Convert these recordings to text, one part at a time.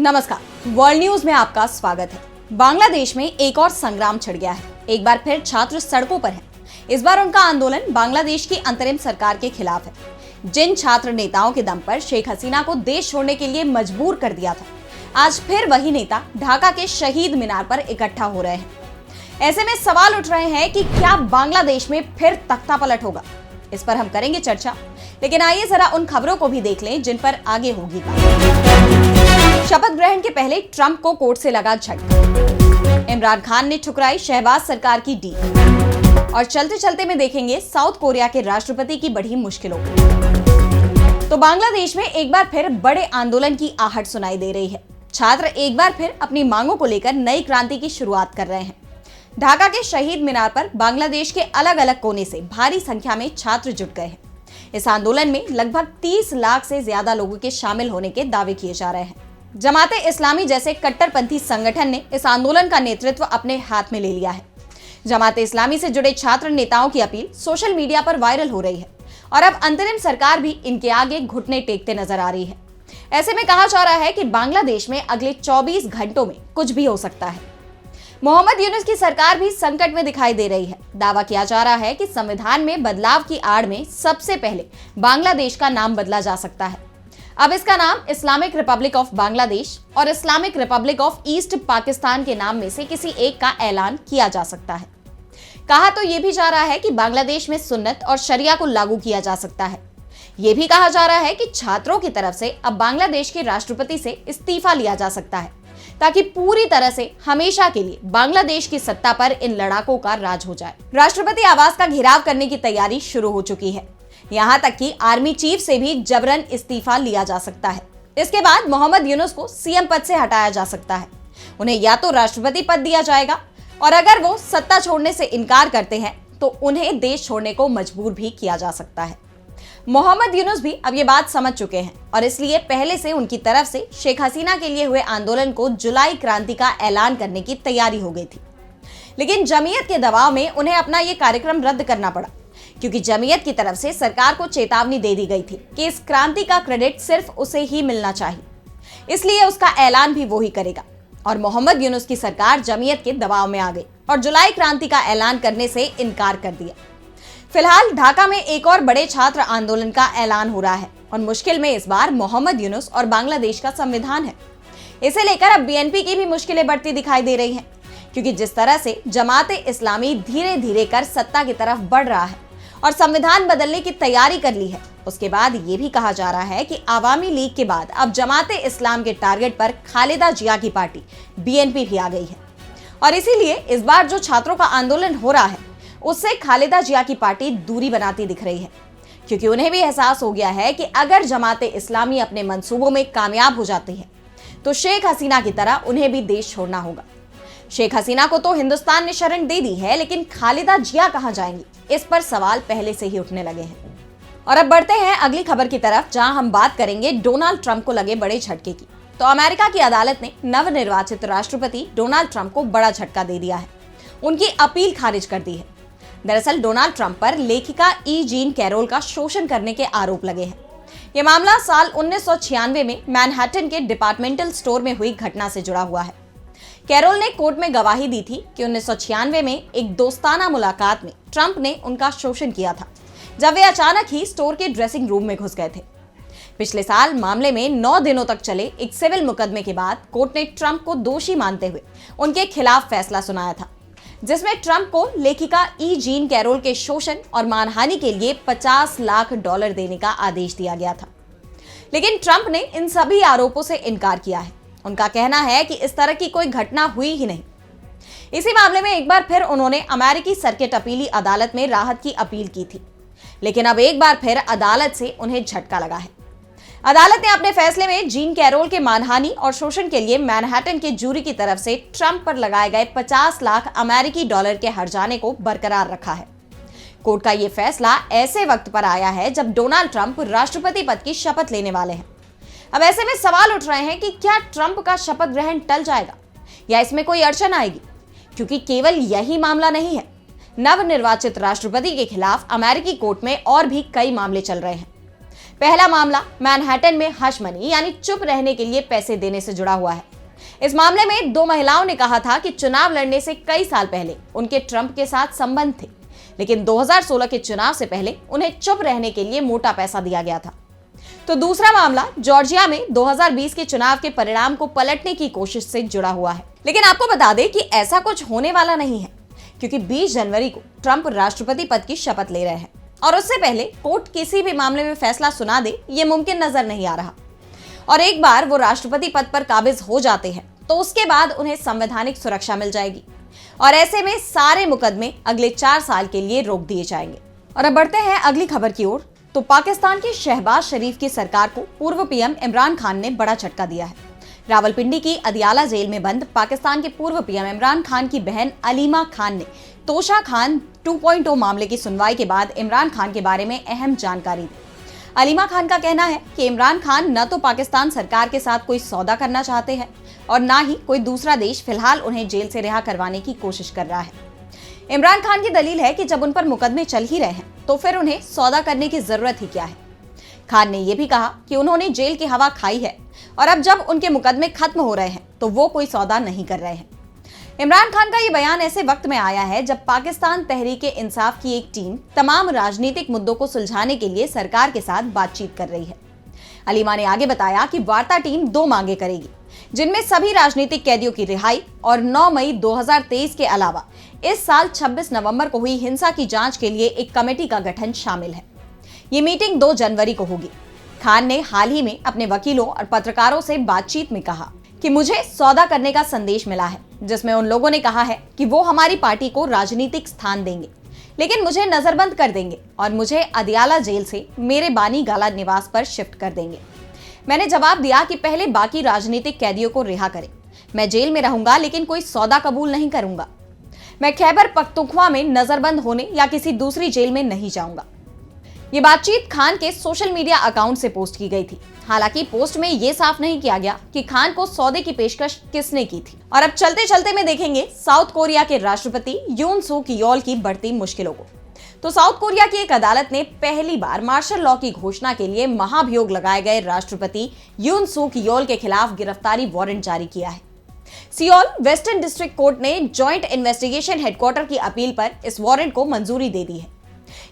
नमस्कार, world news में आपका स्वागत है। बांग्लादेश में एक और संग्राम छिड़ गया है। एक बार फिर छात्र सड़कों पर हैं। इस बार उनका आंदोलन बांग्लादेश की अंतरिम सरकार के खिलाफ है। जिन छात्र नेताओं के दम पर शेख हसीना को देश छोड़ने के लिए मजबूर कर दिया था, आज फिर वही नेता ढाका के शहीद मीनार पर इकट्ठा हो रहे हैं। ऐसे में सवाल उठ रहे हैं कि क्या बांग्लादेश में फिर तख्ता पलट होगा? इस पर हम करेंगे चर्चा, लेकिन आइए जरा उन खबरों को भी देख लें जिन पर आगे होगी बात। शपथ ग्रहण के पहले ट्रंप को कोर्ट से लगा झटका। इमरान खान ने ठुकराई शहबाज सरकार की डील। और चलते चलते में देखेंगे साउथ कोरिया के राष्ट्रपति की बढ़ी मुश्किलों को। तो बांग्लादेश में एक बार फिर बड़े आंदोलन की आहट सुनाई दे रही है। छात्र एक बार फिर अपनी मांगों को लेकर नई क्रांति की शुरुआत कर रहे हैं। ढाका के शहीद मीनार पर बांग्लादेश के अलग अलग कोने से भारी संख्या में छात्र जुट गए हैं। इस आंदोलन में लगभग 30 लाख से ज्यादा लोगों के शामिल होने के दावे किए जा रहे हैं। जमाते इस्लामी जैसे कट्टरपंथी संगठन ने इस आंदोलन का नेतृत्व अपने हाथ में ले लिया है। जमाते इस्लामी से जुड़े छात्र नेताओं की अपील सोशल मीडिया पर वायरल हो रही है और अब अंतरिम सरकार भी इनके आगे घुटने टेकते नजर आ रही है। ऐसे में कहा जा रहा है कि बांग्लादेश में अगले 24 घंटों में कुछ भी हो सकता है। मोहम्मद यूनुस की सरकार भी संकट में दिखाई दे रही है। दावा किया जा रहा है कि संविधान में बदलाव की आड़ में सबसे पहले बांग्लादेश का नाम बदला जा सकता है। अब इसका नाम इस्लामिक रिपब्लिक ऑफ बांग्लादेश और Islamic Republic of east Pakistan के नाम में से किसी एक का ऐलान किया जा सकता है। कहा तो यह भी जा रहा है कि बांग्लादेश में सुन्नत और शरिया को लागू किया जा सकता है। यह भी कहा जा रहा है कि छात्रों की तरफ से अब बांग्लादेश के राष्ट्रपति से इस्तीफा लिया जा सकता है, ताकि पूरी तरह से हमेशा के लिए बांग्लादेश की सत्ता पर इन लड़ाकों का राज हो जाए। राष्ट्रपति आवास का घेराव करने की तैयारी शुरू हो चुकी है। यहां तक कि आर्मी चीफ से भी जबरन इस्तीफा लिया जा सकता है। इसके बाद मोहम्मद यूनुस को सीएम पद से हटाया जा सकता है। उन्हें या तो राष्ट्रपति पद दिया जाएगा और अगर वो सत्ता छोड़ने से इनकार करते हैं तो उन्हें देश छोड़ने को मजबूर भी किया जा सकता है। मोहम्मद यूनुस भी अब ये बात समझ चुके हैं और इसलिए पहले से उनकी तरफ से शेख हसीना के लिए हुए आंदोलन को जुलाई क्रांति का ऐलान करने की तैयारी हो गई थी। लेकिन जमीयत के दबाव में उन्हें अपना ये कार्यक्रम रद्द करना पड़ा, क्योंकि जमीयत की तरफ से सरकार को चेतावनी दे दी गई थी कि इस क्रांति का क्रेडिट सिर्फ उसे ही मिलना चाहिए, इसलिए उसका ऐलान भी वो ही करेगा। और मोहम्मद यूनुस की सरकार जमीयत के दबाव में आ गई और जुलाई क्रांति का ऐलान करने से इनकार कर दिया। फिलहाल ढाका में एक और बड़े छात्र आंदोलन का ऐलान हो रहा है और मुश्किल में इस बार मोहम्मद यूनुस और बांग्लादेश का संविधान है। इसे लेकर अब बीएनपी की भी मुश्किलें बढ़ती दिखाई दे रही हैं, क्योंकि जिस तरह से जमाते इस्लामी धीरे धीरे कर सत्ता की तरफ बढ़ रहा है और संविधान बदलने की तैयारी कर ली है, उसके बाद ये भी कहा जा रहा है कि आवामी लीग के बाद अब जमाते इस्लाम के टारगेट पर खालिदा जिया की पार्टी बीएनपी भी आ गई है। और इसीलिए इस बार जो छात्रों का आंदोलन हो रहा है उससे खालिदा जिया की पार्टी दूरी बनाती दिख रही है, क्योंकि उन्हें भी एहसास हो गया है कि अगर जमाते इस्लामी अपने मंसूबों में कामयाब हो जाती है तो शेख हसीना की तरह उन्हें भी देश छोड़ना होगा। शेख हसीना को तो हिंदुस्तान ने शरण दे दी है, लेकिन खालिदा जिया कहां जाएंगी, इस पर सवाल पहले से ही उठने लगे हैं। और अब बढ़ते हैं अगली खबर की तरफ, जहां हम बात करेंगे डोनाल्ड ट्रंप को लगे बड़े झटके की। तो अमेरिका की अदालत ने नवनिर्वाचित राष्ट्रपति डोनाल्ड ट्रंप को बड़ा झटका दे दिया है। उनकी अपील खारिज कर दी है। दरअसल डोनाल्ड ट्रंप पर लेखिका ई जीन कैरोल का शोषण करने के आरोप लगे हैं। यह मामला साल 1996 में मैनहट्टन के डिपार्टमेंटल स्टोर में हुई घटना से जुड़ा हुआ है। कैरोल ने कोर्ट में गवाही दी थी कि 1996 में एक दोस्ताना मुलाकात में ट्रंप ने उनका शोषण किया था, जब वे अचानक ही स्टोर के ड्रेसिंग रूम में घुस गए थे। पिछले साल मामले में 9 दिनों तक चले एक सिविल मुकदमे के बाद कोर्ट ने ट्रंप को दोषी मानते हुए उनके खिलाफ फैसला सुनाया था, जिसमें ट्रंप को लेखिका ई जीन कैरोल के शोषण और मानहानि के लिए $50 लाख देने का आदेश दिया गया था। लेकिन ट्रंप ने इन सभी आरोपों से इनकार किया है। उनका कहना है कि इस तरह की कोई घटना हुई ही नहीं। इसी मामले में एक बार फिर उन्होंने अमेरिकी सर्किट अपीली अदालत में राहत की अपील की थी, लेकिन अब एक बार फिर अदालत से उन्हें झटका लगा है। अदालत ने अपने फैसले में जीन कैरोल के मानहानि और शोषण के लिए मैनहट्टन के जूरी की तरफ से ट्रंप पर लगाए गए $50 लाख अमेरिकी डॉलर के हर्जाने को बरकरार रखा है। कोर्ट का यह फैसला ऐसे वक्त पर आया है जब डोनाल्ड ट्रंप राष्ट्रपति पद की शपथ लेने वाले हैं। अब ऐसे में सवाल उठ रहे हैं कि क्या ट्रंप का शपथ ग्रहण टल जाएगा या इसमें कोई अड़चन आएगी, क्योंकि केवल यही मामला नहीं है। नवनिर्वाचित राष्ट्रपति के खिलाफ अमेरिकी कोर्ट में और भी कई मामले चल रहे हैं। पहला मामला मैनहट्टन में हश मनी यानी चुप रहने के लिए पैसे देने से जुड़ा हुआ है। इस मामले में 2 महिलाओं ने कहा था कि चुनाव लड़ने से कई साल पहले उनके ट्रंप के साथ संबंध थे, लेकिन 2016 के चुनाव से पहले उन्हें चुप रहने के लिए मोटा पैसा दिया गया था। तो दूसरा मामला जॉर्जिया में 2020 के चुनाव के परिणाम को पलटने की कोशिश से जुड़ा हुआ है। लेकिन आपको बता दें कि ऐसा कुछ होने वाला नहीं है, क्योंकि 20 जनवरी को ट्रंप राष्ट्रपति पद की शपथ ले रहे हैं और उससे पहले कोर्ट किसी भी मामले में फैसला सुना दे ये मुमकिन नजर नहीं आ रहा। और एक बार वो राष्ट्रपति पद पर काबिज हो जाते हैं तो उसके बाद उन्हें संवैधानिक सुरक्षा मिल जाएगी और ऐसे में सारे मुकदमे अगले 4 साल के लिए रोक दिए जाएंगे। और अब बढ़ते हैं अगली खबर की ओर। तो पाकिस्तान की शहबाज शरीफ की सरकार को पूर्व पीएम इमरान खान ने बड़ा झटका दिया है। रावलपिंडी की अदियाला जेल में बंद पाकिस्तान के पूर्व पीएम इमरान खान की बहन अलीमा खान ने तोशा खान 2.0 मामले की सुनवाई के बाद इमरान खान के बारे में अहम जानकारी दी। अलीमा खान का कहना है कि इमरान खान न तो पाकिस्तान सरकार के साथ कोई सौदा करना चाहते हैं और ना ही कोई दूसरा देश फिलहाल उन्हें जेल से रिहा करवाने की कोशिश कर रहा है। इमरान खान की दलील है कि जब उन पर मुकदमे चल ही रहे हैं तो फिर उन्हें सौदा करने की जरूरत ही क्या है। खान ने यह भी कहा कि उन्होंने जेल की हवा खाई है और अब जब उनके मुकदमे खत्म हो रहे हैं तो वो कोई सौदा नहीं कर रहे हैं। इमरान खान का ये बयान ऐसे वक्त में आया है जब पाकिस्तान तहरीक इंसाफ की एक टीम तमाम राजनीतिक मुद्दों को सुलझाने के लिए सरकार के साथ बातचीत कर रही है। अलीमा ने आगे बताया कि वार्ता टीम 2 मांगे करेगी, जिनमें सभी राजनीतिक कैदियों की रिहाई और 9 मई 2023 के अलावा इस साल 26 नवंबर को हुई हिंसा की जांच के लिए एक कमेटी का गठन शामिल है। ये मीटिंग 2 जनवरी को होगी। खान ने हाल ही में अपने वकीलों और पत्रकारों से बातचीत में कहा कि मुझे सौदा करने का संदेश मिला है, जिसमें उन लोगों ने कहा है कि वो हमारी पार्टी को राजनीतिक स्थान देंगे, लेकिन मुझे नजरबंद कर देंगे और मुझे अदियाला जेल से मेरे बानी गाला निवास पर शिफ्ट कर देंगे। मैंने जवाब दिया कि पहले बाकी राजनीतिक कैदियों को रिहा करें। मैं जेल में रहूंगा लेकिन कोई सौदा कबूल नहीं करूंगा। मैं खैबर पख्तूनख्वा में नजरबंद होने या किसी दूसरी जेल में नहीं जाऊंगा। ये बातचीत खान के सोशल मीडिया अकाउंट से पोस्ट की गई थी। हालांकि पोस्ट में ये साफ नहीं किया गया कि खान को सौदे की पेशकश किसने की थी। और अब चलते चलते में देखेंगे साउथ कोरिया के राष्ट्रपति यून सूक योल की बढ़ती मुश्किलों को। तो साउथ कोरिया की एक अदालत ने पहली बार मार्शल लॉ की घोषणा के लिए महाभियोग लगाए गए राष्ट्रपति यून सूक योल के खिलाफ गिरफ्तारी वारंट जारी किया है। सियोल वेस्टर्न डिस्ट्रिक्ट कोर्ट ने जॉइंट इन्वेस्टिगेशन हेडक्वार्टर की अपील पर इस वारंट को मंजूरी दे दी है।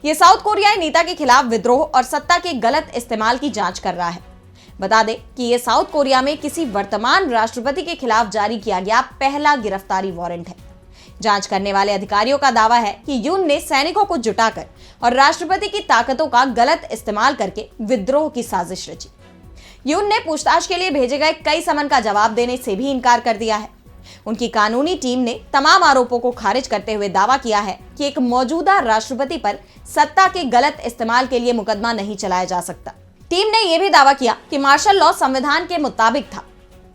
यह साउथ कोरियाई नेता के खिलाफ विद्रोह और सत्ता के गलत इस्तेमाल की जांच कर रहा है। बता दें कि यह साउथ कोरिया में किसी वर्तमान राष्ट्रपति के खिलाफ जारी किया गया पहला गिरफ्तारी वारंट है। जांच करने वाले अधिकारियों का दावा है कि यून ने सैनिकों को जुटाकर और राष्ट्रपति की ताकतों का गलत इस्तेमाल करके विद्रोह की साजिश रची। यून ने पूछताछ के लिए भेजे गए कई समन का जवाब देने से भी इनकार कर दिया है। उनकी कानूनी टीम ने तमाम आरोपों को खारिज करते हुए दावा किया है कि एक मौजूदा राष्ट्रपति पर सत्ता के गलत इस्तेमाल के लिए मुकदमा नहीं चलाया जा सकता। टीम ने यह भी दावा किया कि मार्शल लॉ संविधान के मुताबिक था।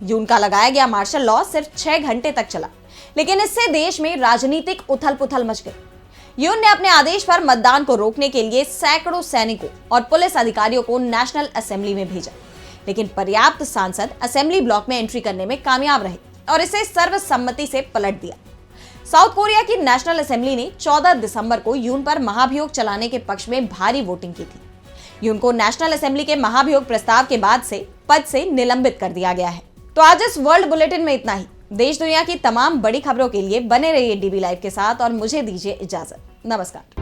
यून का लगाया गया मार्शल लॉ सिर्फ 6 घंटे तक चला, लेकिन इससे देश में राजनीतिक उथल-पुथल मच गई। यून ने अपने आदेश पर मतदान को रोकने के लिए सैकड़ों सैनिकों और पुलिस अधिकारियों को नेशनल असेंबली में भेजा, लेकिन पर्याप्त सांसद असेंबली ब्लॉक में एंट्री करने में कामयाब रहे और इसे सर्वसम्मति से पलट दिया। साउथ कोरिया की नेशनल असेंबली ने 14 दिसंबर को यून पर महाभियोग चलाने के पक्ष में भारी वोटिंग की थी। यून को नेशनल असेंबली के महाभियोग प्रस्ताव के बाद से पद से निलंबित कर दिया गया है। तो आज इस वर्ल्ड बुलेटिन में इतना ही। देश दुनिया की तमाम बड़ी खबरों के लिए बने रहिए डीबी लाइव के साथ और मुझे दीजिए इजाजत। नमस्कार।